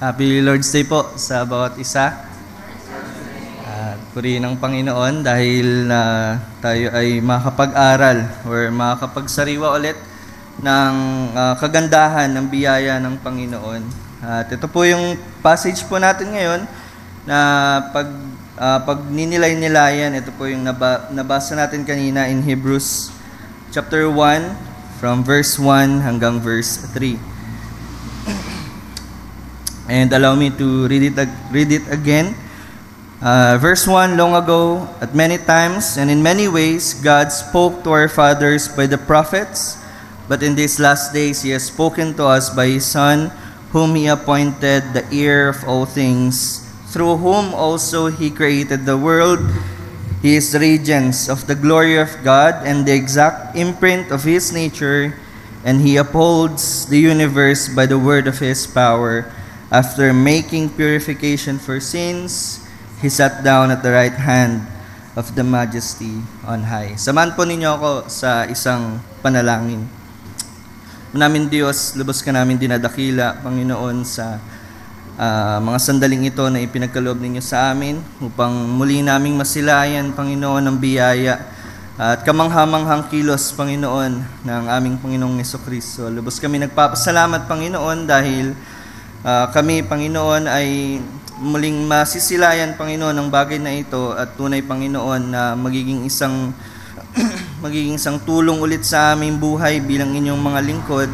Happy Lord's Day po sa bawat isa. At purihin ng Panginoon dahil tayo ay makakapag-aral or makakapagsariwa ulit ng kagandahan ng biyaya ng Panginoon. At ito po yung passage po natin ngayon na pag ninilay-nilayan, ito po yung nabasa natin kanina in Hebrews chapter 1 from verse 1 hanggang verse 3. And allow me to read it again. Verse 1, long ago, at many times and in many ways, God spoke to our fathers by the prophets, but in these last days He has spoken to us by His Son, whom He appointed the heir of all things, through whom also He created the world. He is the radiance of the glory of God and the exact imprint of His nature, and He upholds the universe by the word of His power. After making purification for sins, He sat down at the right hand of the Majesty on high. Samahan po ninyo ako sa isang panalangin. Namin Diyos, lubos ka namin dinadakila, Panginoon, sa mga sandaling ito na ipinagkaloob ninyo sa amin upang muli naming masilayan, Panginoon, ang biyaya at kamanghamanghang kilos, Panginoon, ng aming Panginoong Jesucristo. Lubos kami nagpapasalamat, Panginoon, dahil kami, Panginoon, ay muling masisilayan, Panginoon, ng bagay na ito at tunay, Panginoon, na magiging isang tulong ulit sa aming buhay bilang inyong mga lingkod,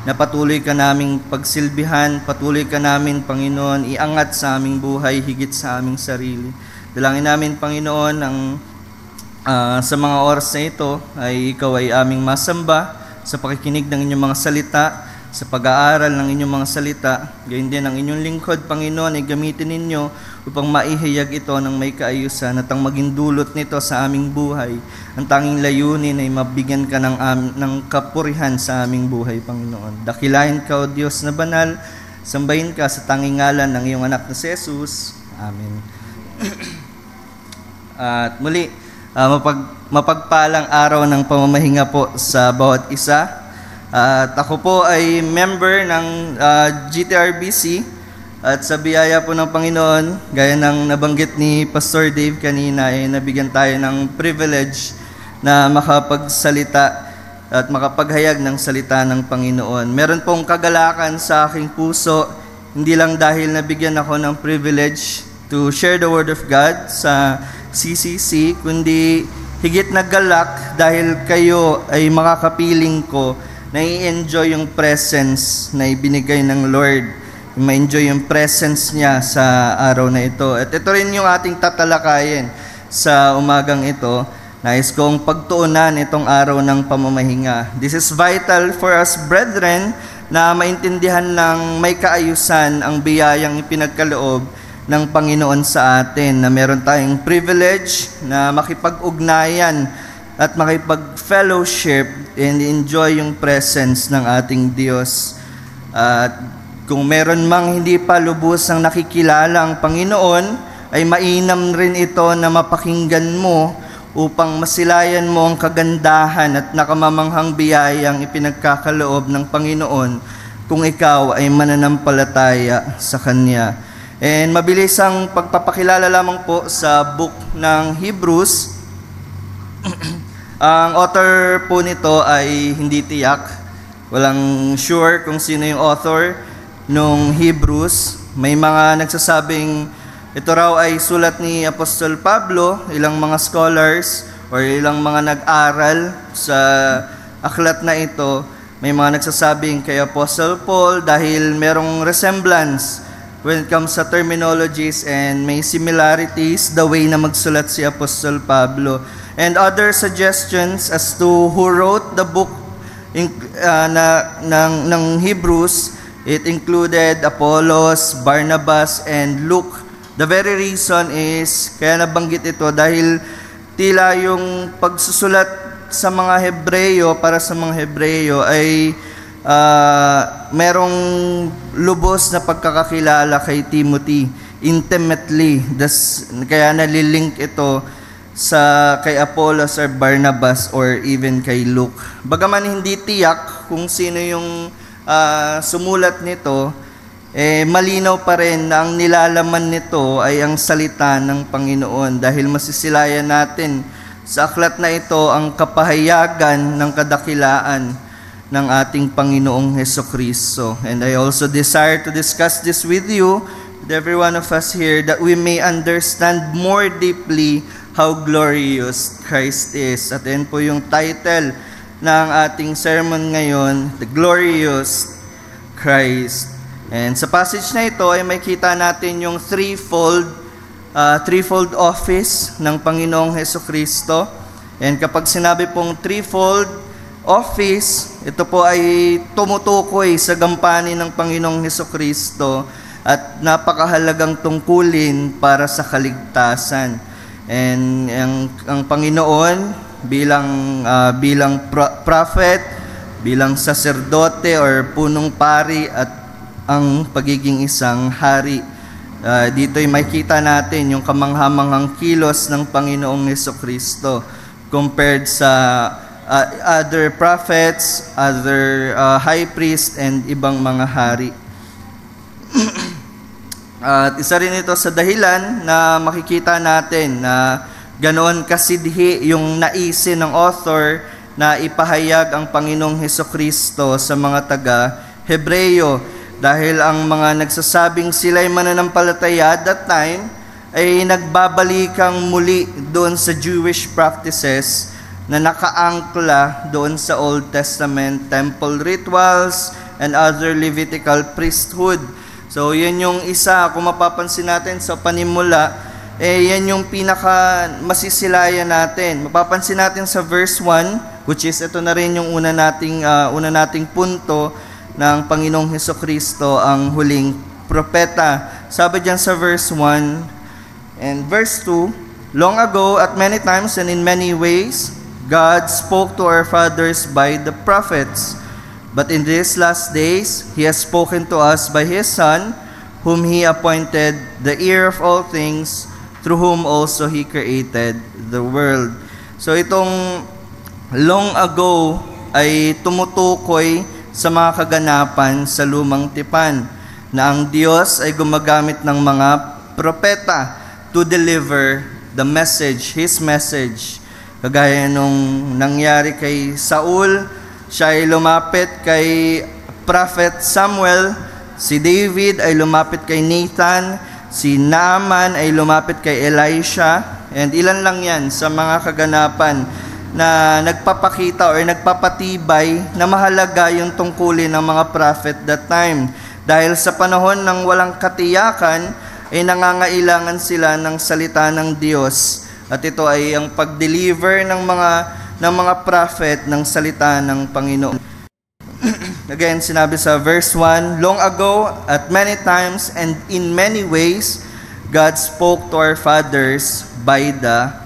na patuloy ka naming pagsilbihan, patuloy ka namin, Panginoon, iangat sa aming buhay higit sa aming sarili. Dalangin namin, Panginoon, sa mga oras na ito ay Ikaw ay aming masamba sa pakikinig ng inyong mga salita, sa pag-aaral ng inyong mga salita. Gayon din ang inyong lingkod, Panginoon, ay gamitin ninyo upang maihayag ito ng may kaayusan at ang maging dulot nito sa aming buhay. Ang tanging layunin ay mabigyan ka ng kapurihan sa aming buhay, Panginoon. Dakilain ka, O Diyos na banal, sambahin ka sa tanging ngalan ng iyong anak na si Jesus. Amen. At muli, mapagpalang araw ng pamamahinga po sa bawat isa. At ako po ay member ng GTRBC at sa biyaya po ng Panginoon, gaya ng nabanggit ni Pastor Dave kanina, ay nabigyan tayo ng privilege na makapagsalita at makapaghayag ng salita ng Panginoon. Meron pong kagalakan sa aking puso, hindi lang dahil nabigyan ako ng privilege to share the Word of God sa CCC, kundi higit na galak dahil kayo ay makakapiling ko na i-enjoy yung presence na ibinigay ng Lord, ma-enjoy yung presence niya sa araw na ito. At ito rin yung ating tatalakayin sa umagang ito. Nais kong pagtuunan itong araw ng pamamahinga. This is vital for us, brethren, na maintindihan ng may kaayusan ang biyayang ipinagkaloob ng Panginoon sa atin, na meron tayong privilege na makipag-ugnayan at makipag-fellowship and enjoy yung presence ng ating Diyos. At kung meron mang hindi pa lubos ang nakikilala ang Panginoon, ay mainam rin ito na mapakinggan mo upang masilayan mo ang kagandahan at nakamamanghang biyayang ipinagkakaloob ng Panginoon kung ikaw ay mananampalataya sa Kanya. And mabilis ang pagpapakilala lamang po sa book ng Hebrews. Ang author po nito ay hindi tiyak. Walang sure kung sino yung author nung Hebrews. May mga nagsasabing ito raw ay sulat ni Apostol Pablo, ilang mga scholars or ilang mga nag-aral sa aklat na ito. May mga nagsasabing kay Apostle Paul dahil merong resemblance when it comes sa terminologies and may similarities the way na magsulat si Apostol Pablo. And other suggestions as to who wrote the book ng Hebrews, it included Apollos, Barnabas, and Luke. The very reason is, kaya nabanggit ito dahil tila yung pagsusulat sa mga Hebreyo, para sa mga Hebreyo, ay merong lubos na pagkakakilala kay Timothy intimately. Kaya nalilink ito kay Apollos or Barnabas or even kay Luke. Bagaman hindi tiyak kung sino yung sumulat nito, malinaw pa rin na ang nilalaman nito ay ang salita ng Panginoon, dahil masisilayan natin sa aklat na ito ang kapahayagan ng kadakilaan ng ating Panginoong Hesukristo. And I also desire to discuss this with you, with every one of us here, that we may understand more deeply how glorious Christ is. At yan po yung title ng ating sermon ngayon, The Glorious Christ. And sa passage na ito ay makita natin yung threefold office ng Panginoong Hesukristo. And kapag sinabi pong threefold office, ito po ay tumutukoy sa gampanin ng Panginoong Hesukristo at napakahalagang tungkulin para sa kaligtasan. And ang Panginoon bilang prophet, bilang saserdote or punong pari, at ang pagiging isang hari. Dito ay makita natin yung kamanghamanghang kilos ng Panginoong Hesukristo compared sa other prophets, other high priest, and ibang mga hari. At isa rin ito sa dahilan na makikita natin na ganoon kasidhi yung naisin ng author na ipahayag ang Panginoong Hesukristo sa mga taga-Hebreyo. Dahil ang mga nagsasabing sila'y mananampalataya at that time ay nagbabalikang muli doon sa Jewish practices na nakaangkla doon sa Old Testament temple rituals and other Levitical priesthood. So yan yung isa, kung mapapansin natin sa panimula, yan yung pinaka masisilayan natin. Mapapansin natin sa verse 1, which is ito na rin yung una nating punto, ng Panginoong Hesukristo, ang huling propeta. Sabi diyan sa verse 1 and verse 2, long ago, at many times and in many ways, God spoke to our fathers by the prophets. But in these last days, He has spoken to us by His Son, whom He appointed the heir of all things, through whom also He created the world. So itong long ago ay tumutukoy sa mga kaganapan sa lumang tipan, na ang Diyos ay gumagamit ng mga propeta to deliver the message, His message. Kagaya nung nangyari kay Saul, siya ay lumapit kay Prophet Samuel, si David ay lumapit kay Nathan, si Naaman ay lumapit kay Elisha, and ilan lang yan sa mga kaganapan na nagpapakita or nagpapatibay na mahalaga yung tungkulin ng mga prophet that time. Dahil sa panahon ng walang katiyakan, ay nangangailangan sila ng salita ng Diyos. At ito ay ang pag-deliver ng mga prophet ng salita ng Panginoon. Again, sinabi sa verse 1, long ago, at many times and in many ways, God spoke to our fathers by the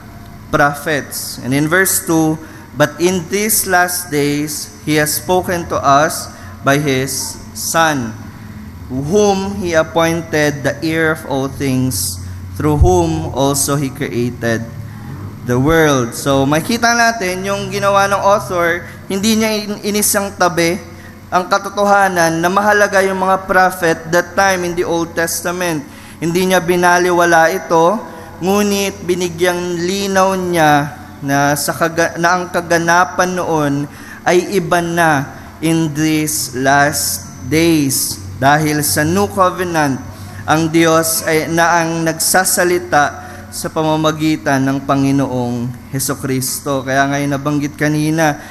prophets. And in verse 2, but in these last days, He has spoken to us by His Son, whom He appointed the heir of all things, through whom also He created the world. So makita natin yung ginawa ng author, hindi niya inisang tabi ang katotohanan na mahalaga yung mga prophet that time in the Old Testament. Hindi niya binaliwala ito, ngunit binigyang linaw niya na ang kaganapan noon ay iba na in these last days. Dahil sa New Covenant, ang Diyos ay ang nagsasalita sa pamamagitan ng Panginoong Hesukristo. Kaya ngayon nabanggit kanina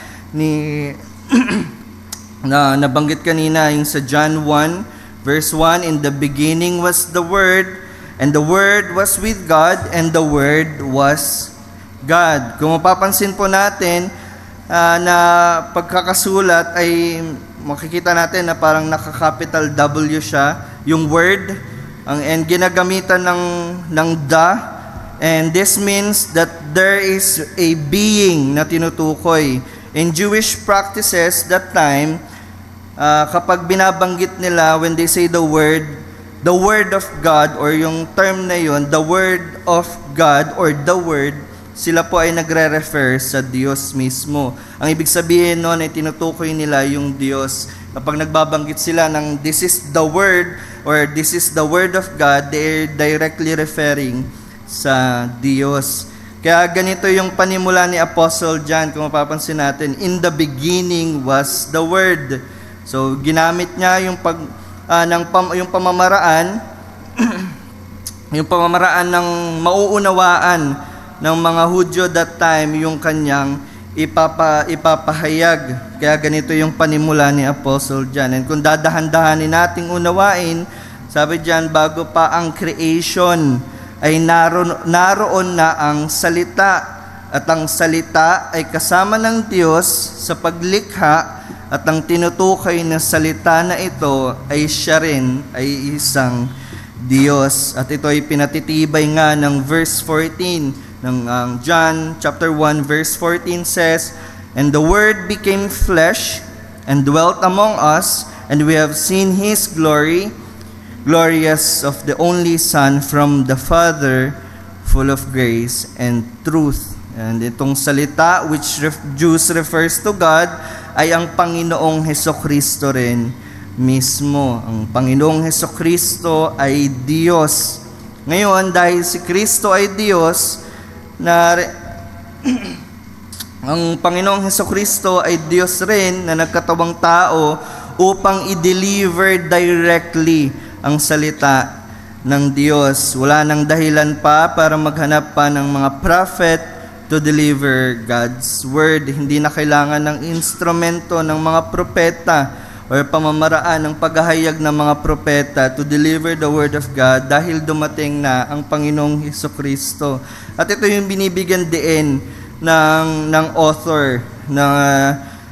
yung sa John 1 verse 1, in the beginning was the Word, and the Word was with God, and the Word was God. Kung mapapansin po natin na pagkakasulat ay makikita natin na parang naka-capital W siya, yung Word, and ginagamitan ng the, and this means that there is a being na tinutukoy. In Jewish practices that time, kapag binabanggit nila, when they say the Word of God, or yung term na yun, the Word of God, or the Word, sila po ay nagre-refer sa Diyos mismo. Ang ibig sabihin noon ay tinutukoy nila yung Diyos. Kapag nagbabanggit sila ng this is the Word, or this is the Word of God, they're directly referring sa Diyos. Kaya ganito yung panimula ni Apostle John, kung mapapansin natin, in the beginning was the Word. So ginamit niya yung yung pamamaraan yung pamamaraan ng mauunawaan ng mga Hudyo that time, yung kanyang ipapahayag. Kaya ganito yung panimula ni Apostle John. And kung dadahan-dahanin nating unawain, sabi diyan, bago pa ang creation ay naroon na ang salita, at ang salita ay kasama ng Diyos sa paglikha, at ang tinutukoy na salita na ito ay siya rin ay isang Diyos. At ito ay pinatitibay nga ng verse 14 ng John chapter 1 verse 14 says, "And the Word became flesh and dwelt among us, and we have seen His glory, glorious of the only Son from the Father, full of grace and truth." And itong salita, which Jews refers to God, ay ang Panginoong Hesukristo rin mismo. Ang Panginoong Hesukristo ay Diyos. Ngayon, dahil si Kristo ay Diyos, ang Panginoong Hesukristo ay Diyos rin na nagkatawang tao upang i-deliver directly ang salita ng Diyos. Wala nang dahilan pa para maghanap pa ng mga prophet to deliver God's word. Hindi na kailangan ng instrumento ng mga propeta o pamamaraan ng paghahayag ng mga propeta to deliver the word of God, dahil dumating na ang Panginoong Hesukristo. At ito yung binibigyan din ng author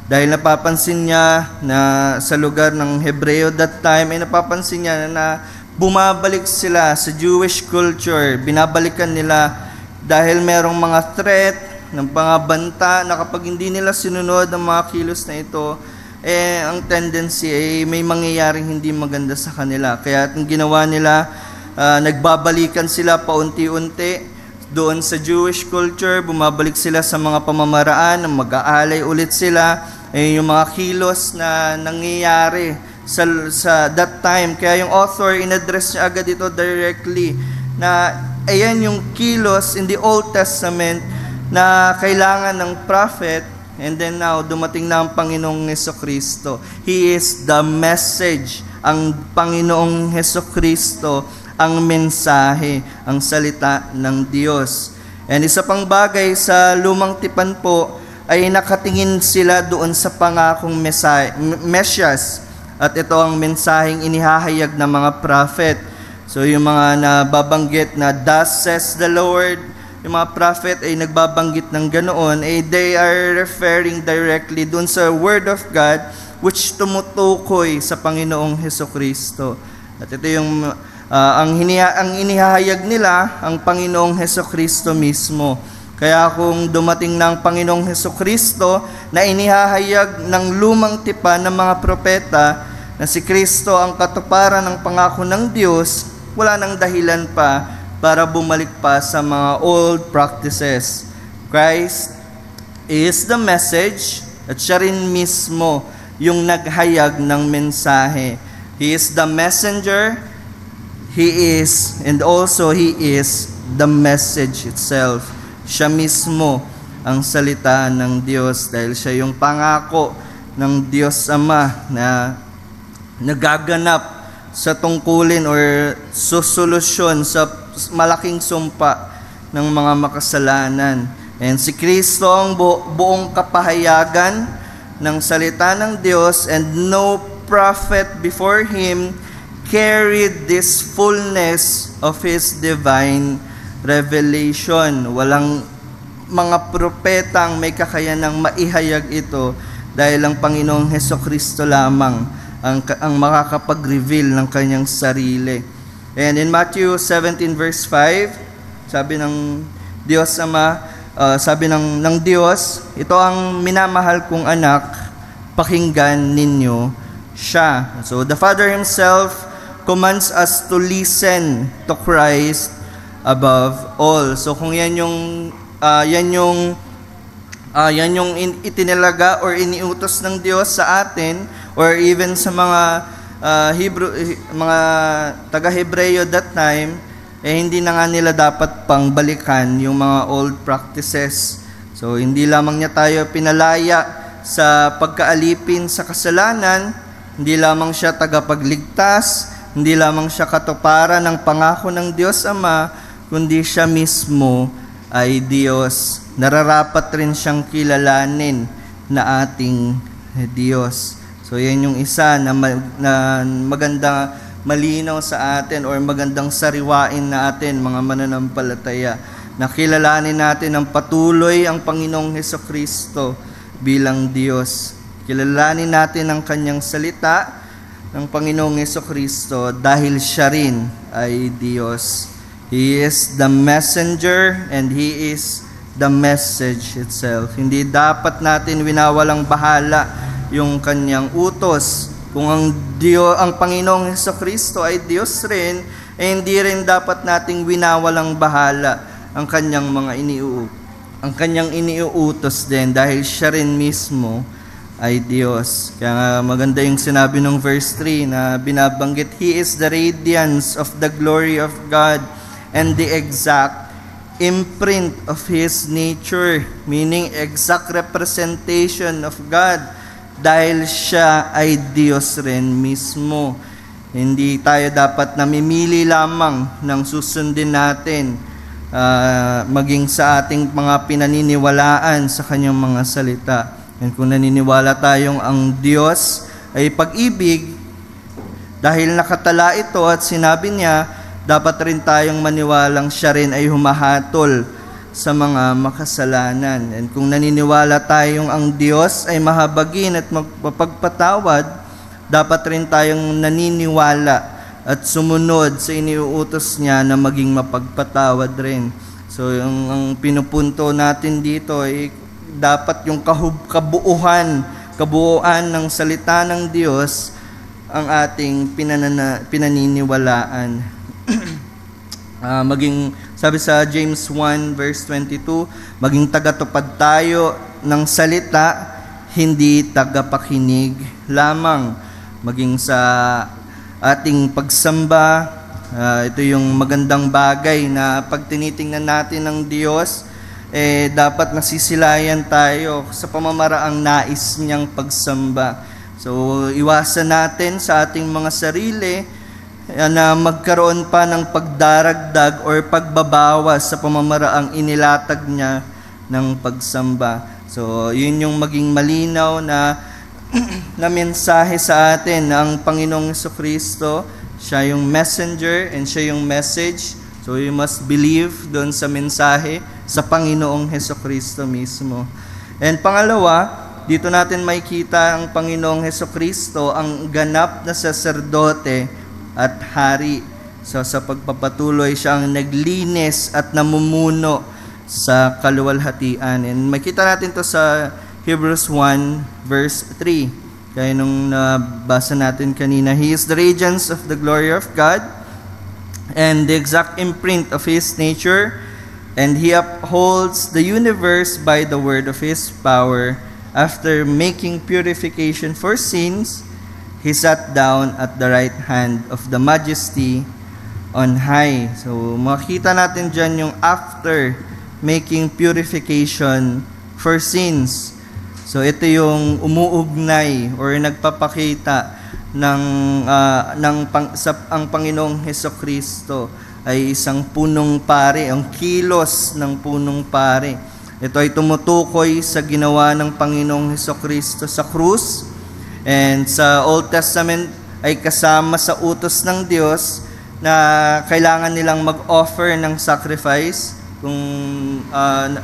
dahil napapansin niya na sa lugar ng Hebreo that time, ay napapansin niya na bumabalik sila sa Jewish culture. Binabalikan nila dahil merong mga threat ng pangabanta na kapag hindi nila sinunod ang mga kilos na ito, ang tendency ay may mangyayaring hindi maganda sa kanila. Kaya ang ginawa nila, nagbabalikan sila paunti-unti doon sa Jewish culture, bumabalik sila sa mga pamamaraan, mag-aalay ulit sila, yung mga kilos na nangyayari sa that time. Kaya yung author, in-address niya agad ito directly, na ayan yung kilos in the Old Testament na kailangan ng prophet. And then now, dumating na ang Panginoong Hesukristo. He is the message. Ang Panginoong Hesukristo, ang mensahe, ang salita ng Diyos. And isa pang bagay sa lumang tipan po, ay nakatingin sila doon sa pangakong Mesyas. At ito ang mensaheng inihahayag ng mga prophet. So yung mga nababanggit na, "Thus says the Lord," yung mga prophet ay nagbabanggit ng ganoon, they are referring directly dun sa Word of God, which tumutukoy sa Panginoong Hesukristo. At ito yung ang inihahayag nila, ang Panginoong Hesukristo mismo. Kaya kung dumating na ang Panginoong Hesukristo na inihahayag ng lumang tipan ng mga propeta na si Kristo ang katuparan ng pangako ng Diyos, wala nang dahilan pa para bumalik pa sa mga old practices. Christ is the message, at siya rin mismo yung naghayag ng mensahe. He is the messenger, He is the message itself. Siya mismo ang salita ng Diyos, dahil siya yung pangako ng Diyos Ama na nagaganap sa tungkulin or sosolusyon sa malaking sumpa ng mga makasalanan. And si Kristo ang buong kapahayagan ng salita ng Diyos, and no prophet before Him carried this fullness of His divine revelation. Walang mga propetang may kakayanang maihayag ito, dahil ang Panginoong Hesukristo lamang ang makakapag-reveal ng kanyang sarili. And in Matthew 17 verse 5, sabi ng Diyos Ama, sabi ng Diyos, "Ito ang minamahal kong anak, pakinggan ninyo siya." So the Father Himself commands us to listen to Christ above all. So kung yan yung itinilaga or iniutos ng Diyos sa atin, or even sa mga mga taga-Hebreyo that time, hindi na nga nila dapat pang balikan yung mga old practices. So, hindi lamang niya tayo pinalaya sa pagkaalipin sa kasalanan, hindi lamang siya tagapagligtas, hindi lamang siya katuparan ng pangako ng Diyos Ama, kundi siya mismo ay Diyos. Nararapat rin siyang kilalanin na ating Diyos. So, yan yung isa na magandang malinaw sa atin or magandang sariwain natin, mga mananampalataya, na kilalanin natin ng patuloy ang Panginoong Hesukristo bilang Diyos. Kilalanin natin ang kanyang salita ng Panginoong Hesukristo dahil siya rin ay Diyos. He is the messenger and He is the message itself. Hindi dapat natin winawalang bahala yung kanyang utos. Kung ang Panginoong Hesukristo ay Diyos rin, hindi rin dapat nating winawalang bahala ang kanyang iniuutos din dahil siya rin mismo ay Diyos. Kaya nga maganda yung sinabi ng verse 3 na binabanggit, He is the radiance of the glory of God and the exact imprint of His nature, meaning exact representation of God, dahil siya ay Diyos rin mismo. Hindi tayo dapat namimili lamang ng susundin natin, maging sa ating mga pinaniniwalaan sa kanyang mga salita. And kung naniniwala tayong ang Diyos ay pag-ibig, dahil nakatala ito at sinabi niya, dapat rin tayong maniwalang siya rin ay humahatol sa mga makasalanan. And kung naniniwala tayong ang Diyos ay mahabagin at mapagpatawad, dapat rin tayong naniniwala at sumunod sa iniuutos niya na maging mapagpatawad rin. So, ang pinupunto natin dito ay dapat yung kabuuan ng salita ng Diyos ang ating pinaniniwalaan. Maging, sabi sa James 1 verse 22, maging tagatupad tayo ng salita, hindi tagapakinig lamang. Maging sa ating pagsamba, ito yung magandang bagay na pag tinitingnan natin ng Diyos, dapat nasisilayan tayo sa pamamaraang nais niyang pagsamba. So, iwasan natin sa ating mga sarili na magkaroon pa ng pagdaragdag or pagbabawas sa pamamaraang inilatag niya ng pagsamba. So, yun yung maging malinaw na mensahe sa atin na ang Panginoong Hesukristo, siya yung messenger and siya yung message. So we must believe doon sa mensahe sa Panginoong Hesukristo mismo. And pangalawa, dito natin makikita ang Panginoong Hesukristo ang ganap na saserdote at hari. So sa pagpapatuloy siya ang naglinis at namumuno sa kaluwalhatian. And makita natin to sa Hebrews 1 verse 3. Kaya nung nabasa natin kanina, He is the radiance of the glory of God and the exact imprint of His nature, and He upholds the universe by the word of His power. After making purification for sins, He sat down at the right hand of the Majesty on high. So makita natin dyan yung after making purification for sins. So ito yung umuugnay or nagpapakita ang Panginoong Hesukristo ay isang punong pari, ang kilos ng punong pari. Ito ay tumutukoy sa ginawa ng Panginoong Hesukristo sa krus, and sa Old Testament ay kasama sa utos ng Diyos na kailangan nilang mag-offer ng sacrifice. Kung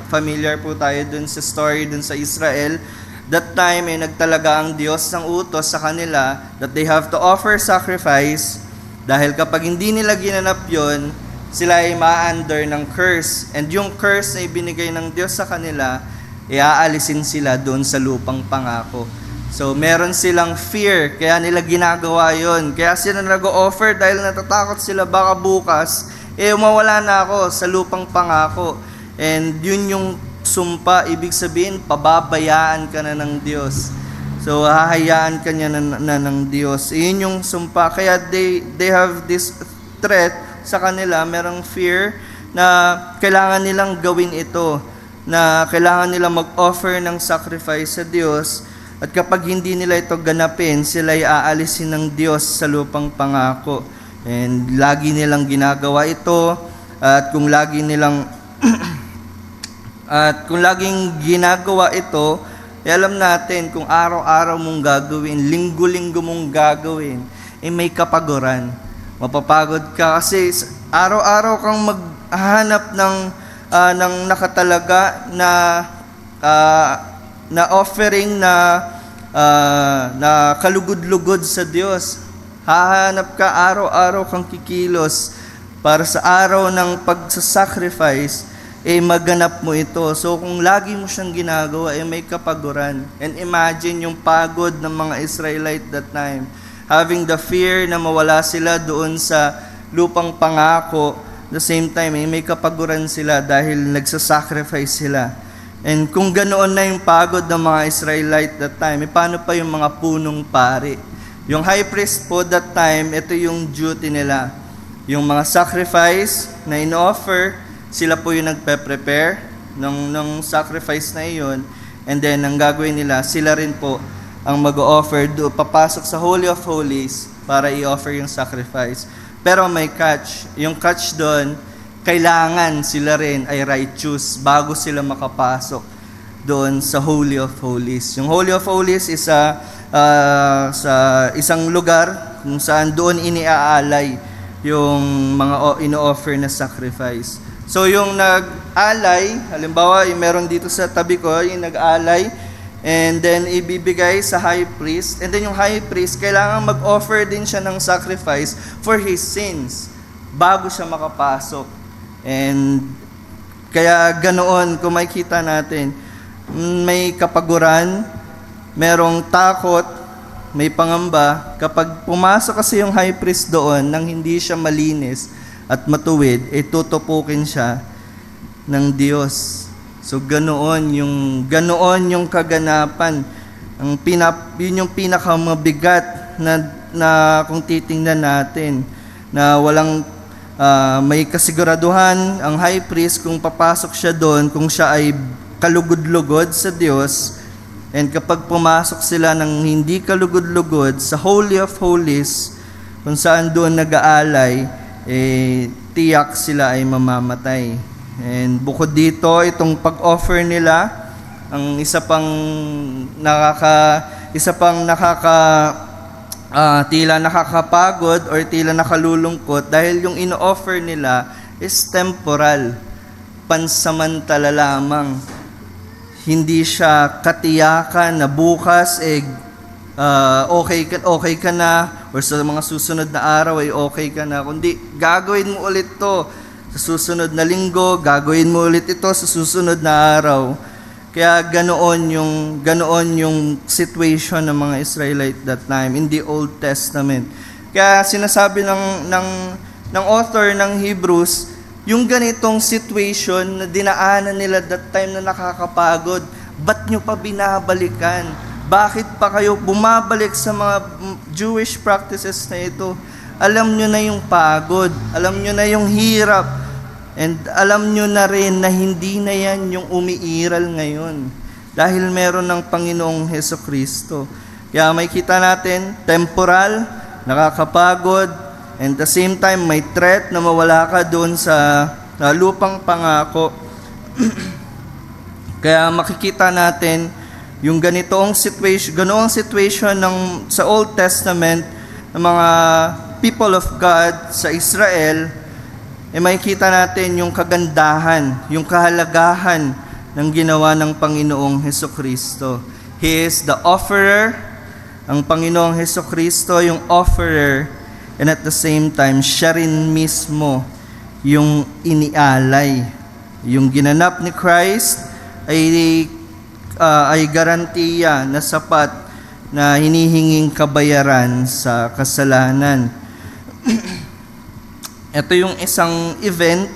familiar po tayo dun sa story dun sa Israel, that time ay nagtalaga ang Diyos ng utos sa kanila that they have to offer sacrifice, dahil kapag hindi nila ginanap yon, sila ay ma-under ng curse, and yung curse na ibinigay ng Diyos sa kanila, iaalisin sila doon sa lupang pangako. So meron silang fear, kaya nila ginagawa yon, kaya sila nag-offer dahil natatakot sila baka bukas mawala na ako sa lupang pangako. And yun yung sumpa, ibig sabihin pababayaan ka na ng Diyos. So, hahayaan ka niya na ng Diyos. Iyon yung sumpa. Kaya they have this threat sa kanila, merong fear na kailangan nilang gawin ito, na kailangan nilang mag-offer ng sacrifice sa Diyos, at kapag hindi nila ito ganapin, sila ay aalisin ng Diyos sa lupang pangako. And lagi nilang ginagawa ito, at kung lagi nilang at kung laging ginagawa ito, alam natin kung araw-araw mong gagawin, linggo-linggo mong gagawin, may kapaguran. Mapapagod ka kasi araw-araw kang maghanap ng nakatalaga na offering na kalugod-lugod sa Diyos. Hahanap ka, araw-araw kang kikilos para sa araw ng pagsasacrifice, maganap mo ito. So kung lagi mo siyang ginagawa, may kapaguran. And imagine yung pagod ng mga Israelite that time, having the fear na mawala sila doon sa lupang pangako. The same time, may kapaguran sila dahil nagsasacrifice sila. And kung ganoon na yung pagod ng mga Israelite that time, paano pa yung mga punong pari? Yung high priest po that time, ito yung duty nila. Yung mga sacrifice na in-offer, sila po yung nagpe-prepare ng sacrifice na iyon. And then, ang gagawin nila, sila rin po ang mag-offer, papasok sa Holy of Holies para i-offer yung sacrifice. Pero may catch. Yung catch doon, kailangan sila rin ay righteous bago sila makapasok doon sa Holy of Holies. Yung Holy of Holies is sa isang lugar kung saan doon iniaalay yung mga ino-offer na sacrifice. So yung nag-alay, halimbawa meron dito sa tabi ko, yung nag-alay, and then ibibigay sa high priest, and then yung high priest, kailangan mag-offer din siya ng sacrifice for his sins bago siya makapasok. And kaya ganoon, kung makikita natin, may kapaguran, merong takot, may pangamba. Kapag pumasok kasi yung high priest doon nang hindi siya malinis at matuwid, tutupukin siya ng Diyos. So ganoon yung kaganapan. Yun yung pinakamabigat na kung titingnan natin, na walang may kasiguraduhan ang high priest kung papasok siya doon, kung siya ay kalugod-lugod sa Diyos. And kapag pumasok sila ng hindi kalugod-lugod sa Holy of Holies, kung saan doon nag-aalay, tiyak sila ay mamamatay. And bukod dito, itong pag-offer nila, ang isa pang tila nakakapagod or tila nakalulungkot dahil yung ino-offer nila is temporal, pansamantala lamang. Hindi siya katiyakan na bukas okay ka na, or sa mga susunod na araw ay okay ka na, kundi gagawin mo ulit to sa susunod na linggo, gagawin mo ulit ito sa susunod na araw. Kaya ganoon yung situation ng mga Israelite that time in the Old Testament. Kaya sinasabi ng author ng Hebrews, yung ganitong situation na dinaanan nila that time na nakakapagod, ba't nyo pa binabalikan? Bakit pa kayo bumabalik sa mga Jewish practices na ito? Alam nyo na yung pagod, alam nyo na yung hirap, and alam nyo na rin na hindi na yan yung umiiral ngayon. Dahil meron ng Panginoong Hesukristo. Kaya may kita natin, temporal, nakakapagod, and the same time may threat na mawala ka doon sa lupang pangako. Kaya makikita natin yung ganoong situation sa Old Testament ng mga people of God sa Israel, makikita natin yung kagandahan, yung kahalagahan ng ginawa ng Panginoong Hesukristo. He is the offerer. Ang Panginoong Hesukristo yung offerer, and at the same time, siya rin mismo yung inialay. Yung ginanap ni Christ ay garantiya na sapat na hinihinging kabayaran sa kasalanan. Ito yung isang event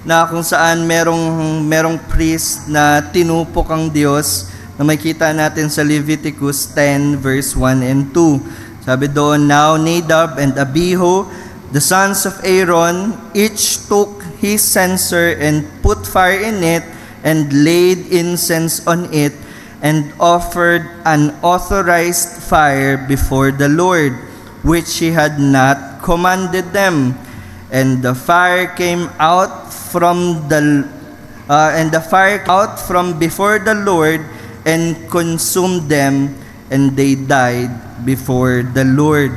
na kung saan merong priest na tinupok ang Diyos, na makita natin sa Leviticus 10 verse 1 and 2. Sabi doon, "Now Nadab and Abihu, the sons of Aaron, each took his censer and put fire in it and laid incense on it and offered an authorized fire before the Lord, which he had not commanded them. And the fire came out from before the Lord and consumed them, and they died before the Lord."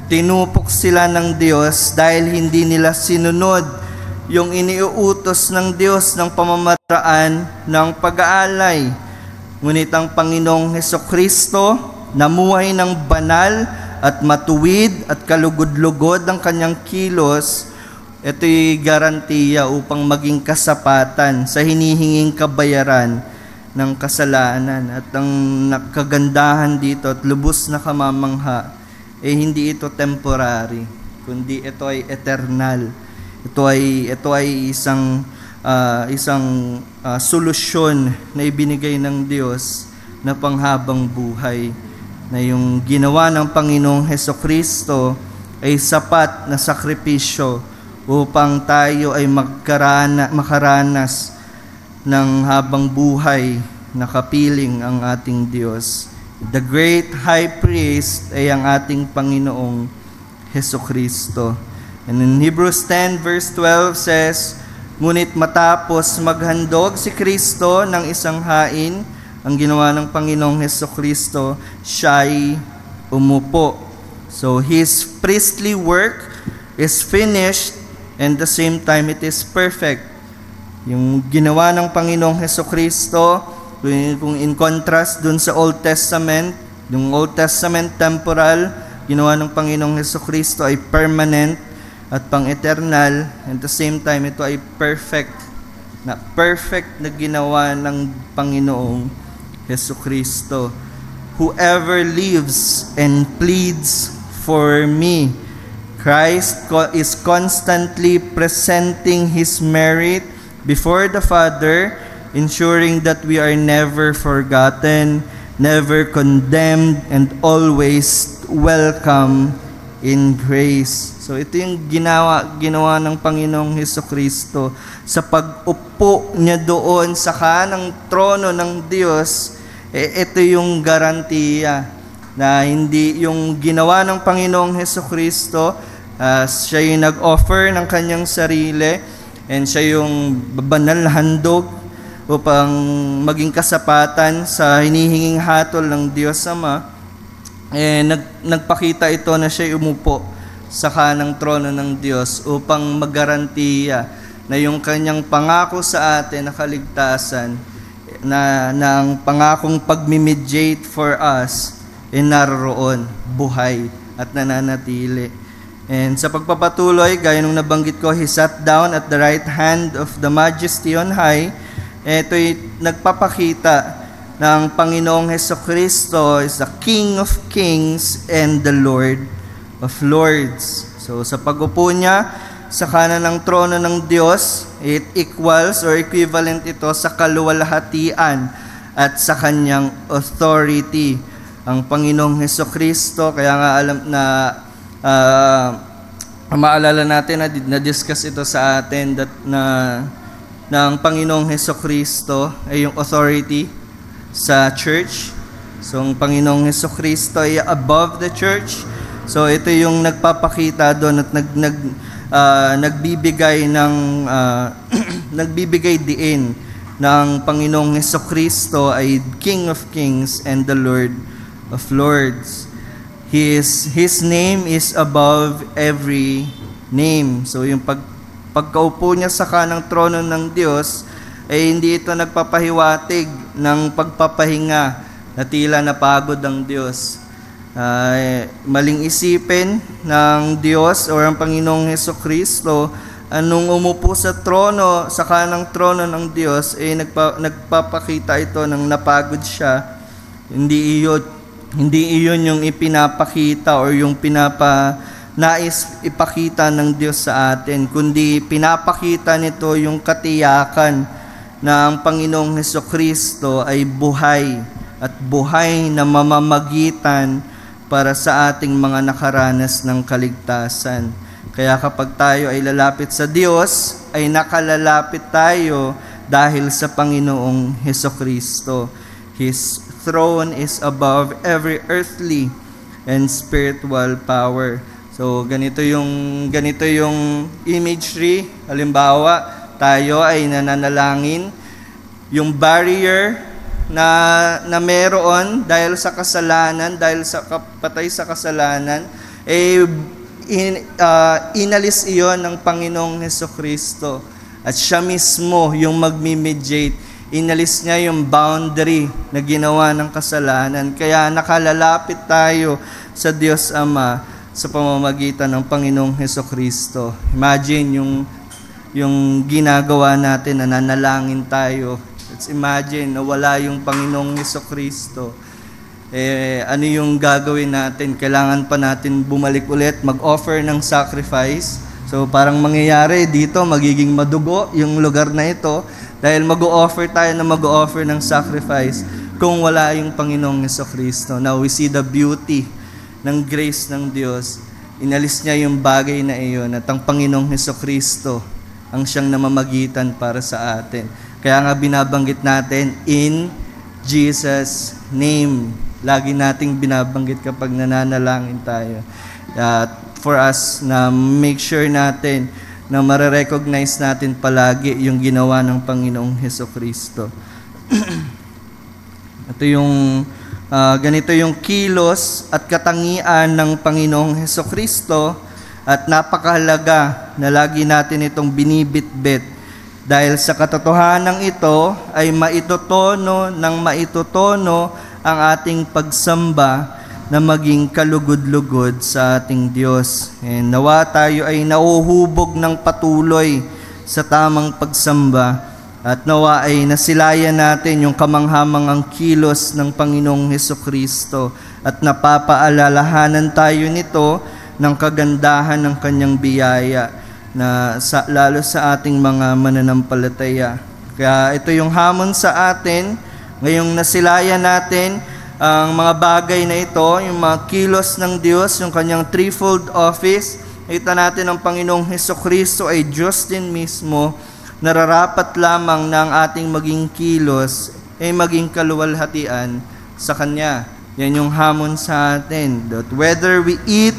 Tinupok sila ng Diyos dahil hindi nila sinunod yung iniuutos ng Diyos ng pamamaraan ng pag-aalay. Ngunit ang Panginoong Hesukristo, namuhay ng banal at matuwid at kalugod-lugod ang kanyang kilos, ito'y garantiya upang maging kasapatan sa hinihinging kabayaran ng kasalanan. At ang nakagandahan dito at lubos na kamamangha, hindi ito temporary, kundi ito ay eternal. Ito ay isang solusyon na ibinigay ng Diyos na panghabang buhay, na yung ginawa ng Panginoong Hesukristo ay sapat na sakripisyo upang tayo ay makaranas ng habang buhay na kapiling ang ating Diyos. The great high priest ay ang ating Panginoong Hesukristo. And in Hebrews 10 verse 12 says, "Ngunit matapos maghandog si Kristo ng isang hain, ang ginawa ng Panginoong Hesukristo, siya'y umupo." So His priestly work is finished, and at the same time it is perfect. Yung ginawa ng Panginoong Hesukristo, kung in contrast dun sa Old Testament, yung Old Testament temporal, ginawa ng Panginoong Hesukristo ay permanent at pang-eternal, and at the same time ito ay perfect na ginawa ng Panginoong Hesukristo. "Whoever lives and pleads for me," Christ is constantly presenting His merit before the Father, ensuring that we are never forgotten, never condemned, and always welcome in grace. So ito yung ginawa ng Panginoong Hesukristo sa pag-upo niya doon sa kanang trono ng Diyos. Ito yung garantiya na hindi yung ginawa ng Panginoong Hesukristo, siya yung nag-offer ng kanyang sarili, and siya yung banal na handog upang maging kasapatan sa hinihinging hatol ng Diyos Ama. Nagpakita ito na siya umupo sa kanang trono ng Diyos upang magarantiya na yung kanyang pangako sa atin na kaligtasan, na ang pangakong pag-mediate for us, naroon, buhay at nananatili. And sa pagpapatuloy, gaya nung nabanggit ko, He sat down at the right hand of the Majesty on high. Ito'y nagpapakita na ang Panginoong Hesukristo is the King of Kings and the Lord of Lords. So sa pag-upo niya sa kanan ng trono ng Diyos, it equals or equivalent ito sa kaluwalhatian at sa kanyang authority. Ang Panginoong Hesukristo, kaya nga alam na maalala natin na discuss ito sa atin na ang Panginoong Hesukristo ay yung authority sa church. So ang Panginoong Hesukristo ay above the church. So ito yung nagpapakita doon at nagbibigay diin ng Panginoong Hesukristo ay King of Kings and the Lord of Lords. His name is above every name. So yung pagkaupo niya sa kanang trono ng Diyos ay hindi ito nagpapahiwatig ng pagpapahinga na tila napagod ang Diyos. Maling isipin ng Diyos o ang Panginoong Hesukristo, anong umupo sa trono, sa kanang trono ng Diyos, nagpapakita ito ng napagod siya. Hindi iyon yung ipinapakita o yung nais ipakita ng Diyos sa atin, kundi pinapakita nito yung katiyakan na ang Panginoong Hesukristo ay buhay at buhay na mamamagitan para sa ating mga nakaranas ng kaligtasan. Kaya kapag tayo ay lalapit sa Diyos, ay nakalalapit tayo dahil sa Panginoong Hesukristo. His throne is above every earthly and spiritual power. So ganito yung imagery. Halimbawa, tayo ay nananalangin, yung barrier na meron dahil sa kasalanan, dahil sa patay sa kasalanan, inalis iyon ng Panginoong Hesukristo. At siya mismo yung magmi-mediate. Inalis niya yung boundary na ginawa ng kasalanan. Kaya nakalalapit tayo sa Diyos Ama sa pamamagitan ng Panginoong Hesukristo. Imagine yung ginagawa natin na nanalangin tayo. Let's imagine na wala yung Panginoong Hesukristo. Ano yung gagawin natin? Kailangan pa natin bumalik ulit, mag-offer ng sacrifice. So parang mangyayari dito, magiging madugo yung lugar na ito dahil mag-o-offer tayo ng sacrifice kung wala yung Panginoong Hesukristo. Now we see the beauty ng grace ng Diyos. Inalis niya yung bagay na iyon at ang Panginoong Hesukristo ang siyang namamagitan para sa atin. Kaya nga binabanggit natin, in Jesus' name. Lagi nating binabanggit kapag nananalangin tayo. For us na make sure natin na marirecognize natin palagi yung ginawa ng Panginoong Hesukristo. Ganito yung kilos at katangian ng Panginoong Hesukristo at napakahalaga na lagi natin itong binibitbit dahil sa katotohanan ito ay maitotono ang ating pagsamba na maging kalugod-lugod sa ating Diyos. And nawa tayo ay nauhubog ng patuloy sa tamang pagsamba at nawa ay nasilayan natin yung kamanghamangang kilos ng Panginoong Hesukristo at napapaalalahanan tayo nito ng kagandahan ng kanyang biyaya na lalo sa ating mga mananampalataya. Kaya ito yung hamon sa atin. Ngayong nasilayan natin ang mga bagay na ito, yung mga kilos ng Diyos, yung kanyang threefold office, nakita natin ang Panginoong Hesukristo ay Diyos din mismo, nararapat lamang na ang ating maging kilos ay maging kaluwalhatian sa Kanya. Yan yung hamon sa atin. That whether we eat,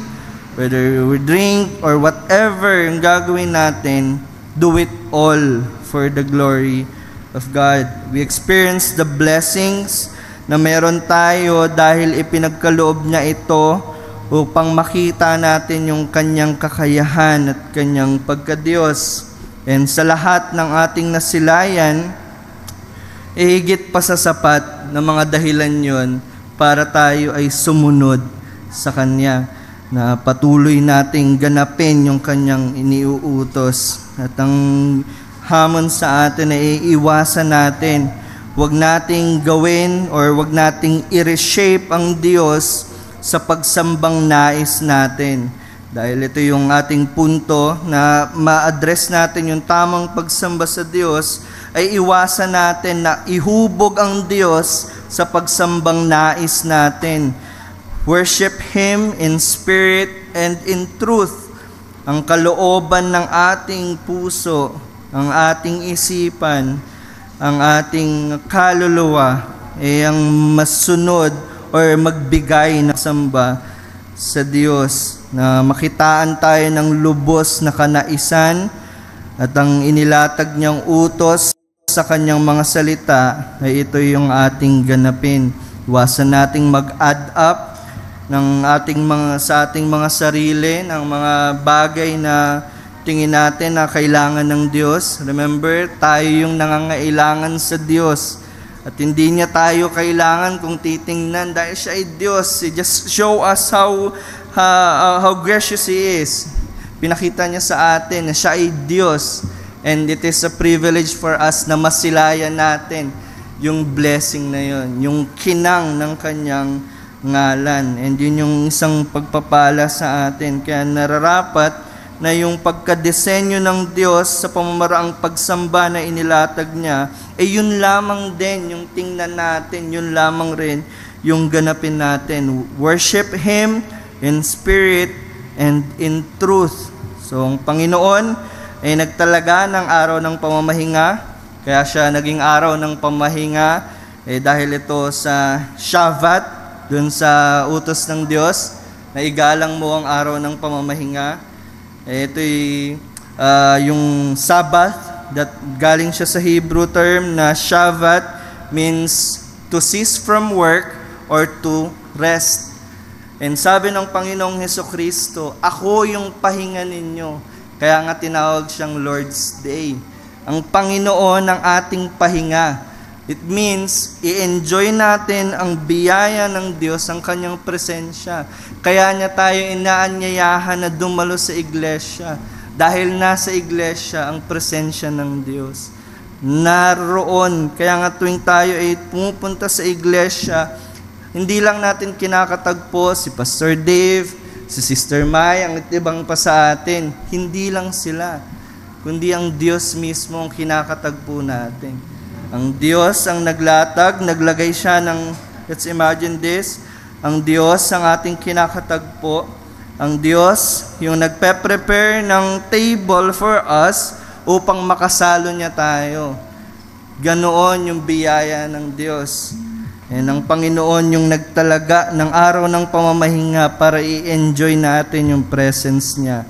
whether we drink, or whatever yung gagawin natin, do it all for the glory of God. We experience the blessings na meron tayo dahil ipinagkaloob niya ito upang makita natin yung kanyang kakayahan at kanyang pagkadiyos. And sa lahat ng ating nasilayan, higit pa sa sapat na mga dahilan yon para tayo ay sumunod sa Kanya, na patuloy nating ganapin yung Kanyang iniuutos. At ang hamon sa atin ay iiwasan natin. Huwag nating gawin or huwag nating i-reshape ang Diyos sa pagsambang nais natin. Dahil ito yung ating punto na ma-address natin yung tamang pagsamba sa Diyos, ay iwasan natin na ihubog ang Diyos sa pagsambang nais natin. Worship Him in spirit and in truth. Ang kalooban ng ating puso, ang ating isipan, ang ating kaluluwa ay ang masunod or magbigay ng samba sa Diyos, na makitaan tayo ng lubos na kanaisan at ang inilatag niyang utos sa kanyang mga salita ay ito yung ating ganapin. Iwasan nating mag-add up sa ating mga sarili ng mga bagay na tingin natin na kailangan ng Diyos. Remember, tayo yung nangangailangan sa Diyos. At hindi niya tayo kailangan kung titingnan dahil siya ay Diyos. He just show us how gracious He is. Pinakita niya sa atin na siya ay Diyos. And it is a privilege for us na masilayan natin yung blessing na yun, yung kinang ng kanyang ngalan. And yun yung isang pagpapala sa atin. Kaya nararapat na yung pagkadesenyo ng Diyos sa pamamaraang pagsamba na inilatag niya, yun lamang din yung tingnan natin, yun lamang rin yung ganapin natin. Worship Him in spirit and in truth. So, ang Panginoon ay nagtalaga ng araw ng pamamahinga, kaya siya naging araw ng pamahinga, dahil ito sa Shabbat, dun sa utos ng Diyos, na igalang mo ang araw ng pamamahinga. Ito'y yung Sabbath, that galing siya sa Hebrew term na Shabbat, means to cease from work or to rest. And sabi ng Panginoong Hesukristo, ako yung pahinga ninyo. Kaya nga tinawag siyang Lord's Day. Ang Panginoon ang ating pahinga. It means, i-enjoy natin ang biyaya ng Diyos, ang Kanyang presensya. Kaya niya tayo inaanyayahan na dumalo sa iglesia. Dahil nasa iglesia ang presensya ng Diyos. Naroon. Kaya nga tuwing tayo ay pumupunta sa iglesia, hindi lang natin kinakatagpo si Pastor Dave, si Sister Mai, ang itibang pa sa atin. Hindi lang sila, kundi ang Diyos mismo ang kinakatagpo natin. Ang Diyos ang naglatag, naglagay siya ng, let's imagine this, ang Diyos ang ating kinakatagpo. Ang Diyos yung nagpe-prepare ng table for us upang makasalo niya tayo. Ganoon yung biyaya ng Diyos. And ang Panginoon yung nagtalaga ng araw ng pamamahinga para i-enjoy natin yung presence niya.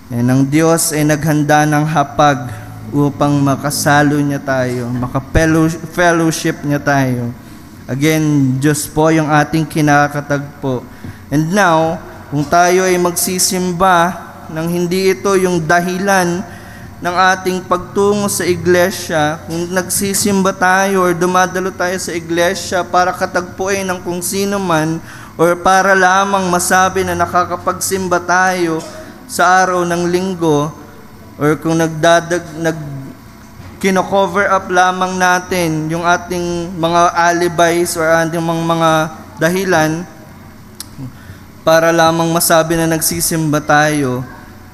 And ang Diyos ay naghanda ng hapag upang makasalo niya tayo, maka-fellowship niya tayo. Again, Diyos po yung ating kinakatagpo. And now, kung tayo ay magsisimba nang hindi ito yung dahilan ng ating pagtungo sa iglesia, kung nagsisimba tayo or dumadalo tayo sa iglesia para katagpuin ng kung sino man or para lamang masabi na nakakapagsimba tayo sa araw ng linggo, or kung kino-cover up lamang natin yung ating mga alibis or ating mga dahilan para lamang masabi na nagsisimba tayo,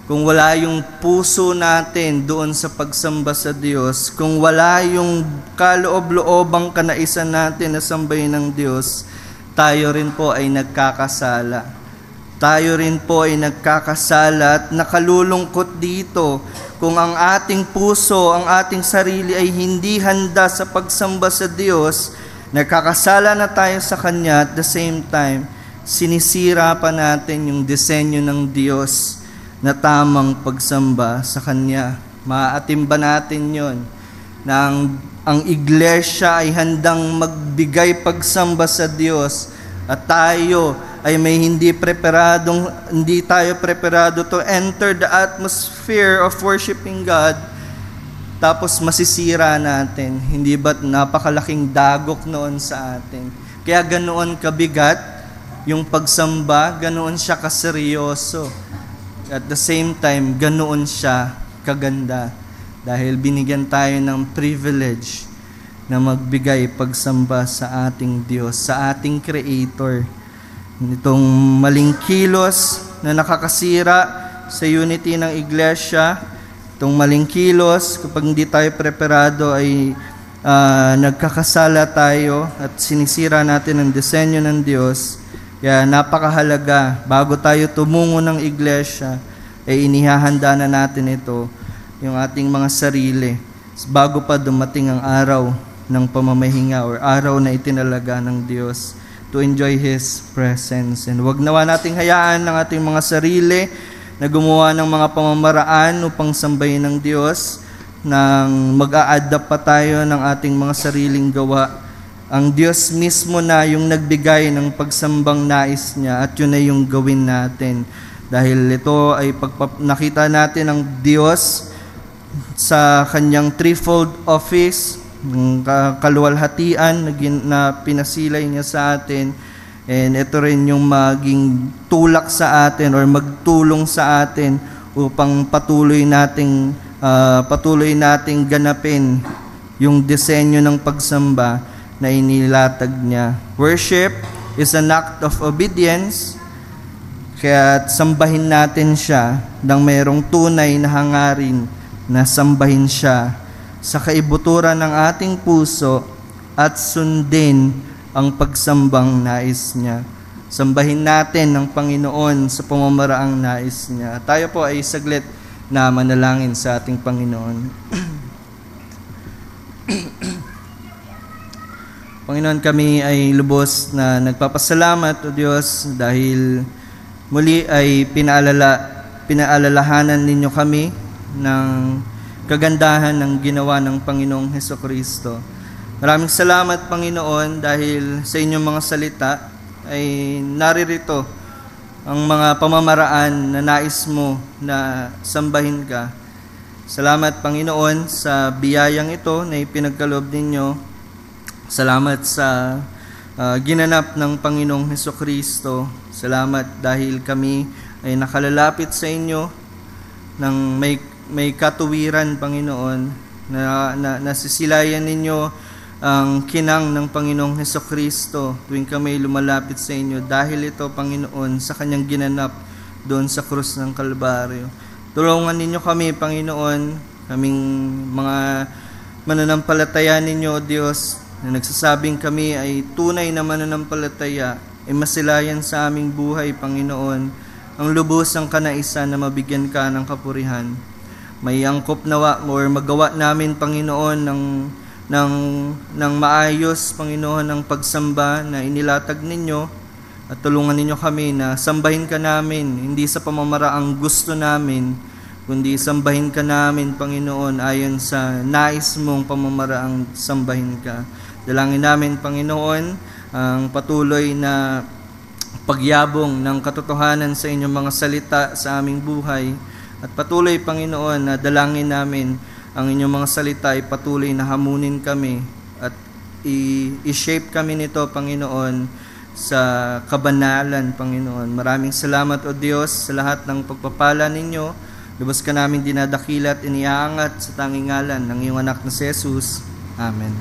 kung wala yung puso natin doon sa pagsamba sa Diyos, kung wala yung kaloob-loobang kanaisan natin na sambahin ng Diyos, tayo rin po ay nagkakasala. Tayo rin po ay nagkakasala at nakalulungkot dito kung ang ating puso, ang ating sarili ay hindi handa sa pagsamba sa Diyos, nagkakasala na tayo sa Kanya, at the same time, sinisira pa natin yung disenyo ng Diyos na tamang pagsamba sa Kanya. Maaatim ba natin yon na ang iglesia ay handang magbigay pagsamba sa Diyos at tayo ay may hindi tayo preparado to enter the atmosphere of worshiping God, tapos masisira natin? Hindi ba't napakalaking dagok noon sa atin? Kaya ganoon kabigat yung pagsamba, ganoon siya kaseryoso. At the same time, ganoon siya kaganda. Dahil binigyan tayo ng privilege na magbigay pagsamba sa ating Diyos, sa ating Creator. Itong maling kilos na nakakasira sa unity ng iglesia, itong maling kilos, kapag hindi tayo preparado ay nagkakasala tayo at sinisira natin ang disenyo ng Diyos. Kaya napakahalaga, bago tayo tumungo ng iglesia, ay inihahanda na natin ito, yung ating mga sarili, bago pa dumating ang araw ng pamamahinga or araw na itinalaga ng Diyos to enjoy His presence. And wag nawa nating hayaan ng ating mga sarili na gumawa ng mga pamamaraan upang sambahin ng Diyos, nang mag-a-adapt pa tayo ng ating mga sariling gawa. Ang Diyos mismo na yung nagbigay ng pagsambang nais niya, at yun ay yung gawin natin. Dahil ito ay nakita natin ang Diyos sa kanyang threefold office, ng kaluwalhatian na pinasilay niya sa atin. And ito rin yung maging tulak sa atin or magtulong sa atin upang patuloy nating ganapin yung disenyo ng pagsamba na inilatag niya. Worship is an act of obedience. Kaya sambahin natin siya ng mayroong tunay na hangarin na sambahin siya sa kaibuturan ng ating puso at sundin ang pagsambang nais niya. Sambahin natin ang Panginoon sa pamamaraang nais niya. Tayo po ay saglit na manalangin sa ating Panginoon. Panginoon, kami ay lubos na nagpapasalamat, O Diyos, dahil muli ay pinaalalahanan ninyo kami ng kagandahan ng ginawa ng Panginoong Hesukristo. Maraming salamat, Panginoon, dahil sa inyong mga salita ay naririto ang mga pamamaraan na nais mo na sambahin ka. Salamat, Panginoon, sa biyayang ito na ipinagkaloob ninyo. Salamat sa ginanap ng Panginoong Hesukristo. Salamat dahil kami ay nakalalapit sa inyo ng may katuwiran, Panginoon, na nasisilayan ninyo ang kinang ng Panginoong Hesukristo tuwing kami lumalapit sa inyo dahil ito, Panginoon, sa kanyang ginanap doon sa krus ng Kalbaryo. Tulungan ninyo kami, Panginoon, kaming mga mananampalataya ninyo, O Diyos, na nagsasabing kami ay tunay na mananampalataya, ay masilayan sa aming buhay, Panginoon, ang lubosang kanaisan na mabigyan ka ng kapurihan. May angkop nawa or magawa namin, Panginoon, ng maayos, Panginoon, ang pagsamba na inilatag ninyo, at tulungan ninyo kami na sambahin ka namin, hindi sa pamamaraang gusto namin, kundi sambahin ka namin, Panginoon, ayon sa nais mong pamamaraang sambahin ka. Dalangin namin, Panginoon, ang patuloy na pagyabong ng katotohanan sa inyong mga salita sa aming buhay, at patuloy, Panginoon, na dalangin namin ang inyong mga salita ay patuloy na hamunin kami at i-shape kami nito, Panginoon, sa kabanalan, Panginoon. Maraming salamat, O Diyos, sa lahat ng pagpapala ninyo. Lubos ka namin dinadakila at iniaangat sa tanging ngalan ng iyong anak na si Jesus. Amen.